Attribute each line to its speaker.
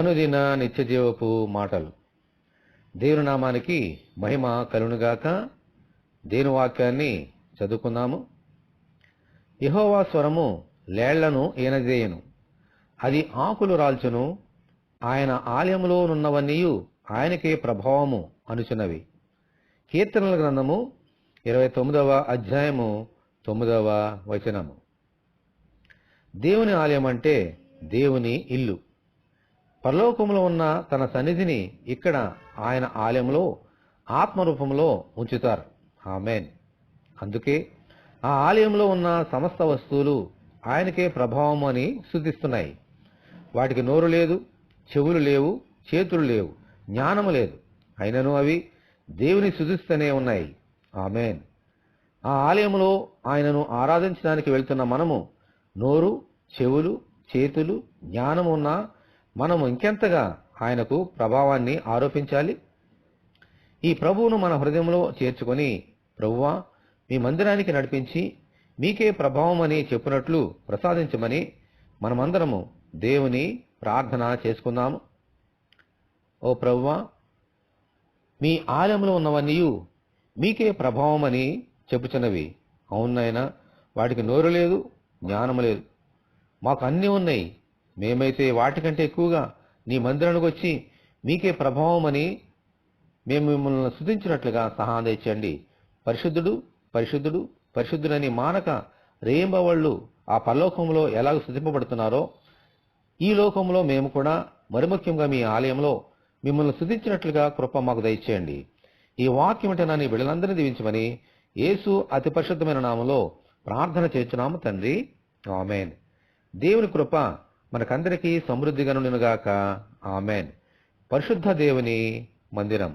Speaker 1: అనుదిన నిత్యజీవపు మాటలు. దేవుని నామానికి మహిమ కలుగునుగాక. దేవుని వాక్యాన్ని చదువుకుందాము. యెహోవా స్వరము లేళ్లను ఈనజేయును, అది ఆకులు రాల్చును. ఆయన ఆలయములో నున్నవన్నీయు ఆయనకే ప్రభావము అనుచున్నవి. కీర్తనల గ్రంథము 29వ అధ్యాయము 9వ వచనము. దేవుని ఆలయం అంటే దేవుని ఇల్లు. పరలోకములో ఉన్న తన సన్నిధిని ఇక్కడ ఆయన ఆలయంలో ఆత్మరూపంలో ఉంచుతారు. ఆమేన్. అందుకే ఆ ఆలయంలో ఉన్న సమస్త వస్తువులు ఆయనకే ప్రభావం అని స్తుతిస్తున్నాయి. వాటికి నోరు లేదు, చెవులు లేవు, చేతులు లేవు, జ్ఞానము లేదు, అయినను అవి దేవుని స్తుతిస్తూనే ఉన్నాయి. ఆమేన్. ఆ ఆలయంలో ఆయనను ఆరాధించడానికి వెళ్తున్న మనము నోరు, చెవులు, చేతులు, జ్ఞానము ఉన్నా మనము ఇంకెంతగా ఆయనకు ప్రభావాన్ని ఆరోపించాలి. ఈ ప్రభువును మన హృదయంలో చేర్చుకొని, ప్రభువా మీ మందిరానికి నడిపించి మీకే ప్రభావం అని చెప్పినట్లు ప్రసాదించమని మనమందరము దేవుని ప్రార్థన చేసుకుందాము. ఓ ప్రభువా, మీ ఆలయంలో ఉన్నవన్నీ మీకే ప్రభావం అని చెప్పుచున్నవి. అవునైనా వాటికి నోరు లేదు, జ్ఞానము లేదు. మాకు అన్నీ ఉన్నాయి. మేమైతే వాటికంటే ఎక్కువగా నీ మందిరానికి వచ్చి మీకే ప్రభావం అని మేము మిమ్మల్ని స్తుతించినట్లుగా సహాయం తెచ్చండి. పరిశుద్ధుడు, పరిశుద్ధుడు, పరిశుద్ధుడని మానక రేయింబవళ్ళు ఆ పరలోకంలో ఎలాగ స్తుతింపబడుతున్నారో ఈ లోకంలో మేము కూడా మరి ముఖ్యంగా మీ ఆలయంలో మిమ్మల్ని స్తుతించినట్లుగా కృప మాకు దయచేయండి. ఈ వాక్యం అంటే నీ బిడ్డలందరినీ దీవించమని యేసు అతి పరిశుద్ధమైన నామములో ప్రార్థన చేస్తున్నాము తండ్రి. ఆమేన్. దేవుని కృప మనకందరికీ సమృద్ధిగా నుండునుగాక. ఆమేన్. పరిశుద్ధ దేవుని మందిరం.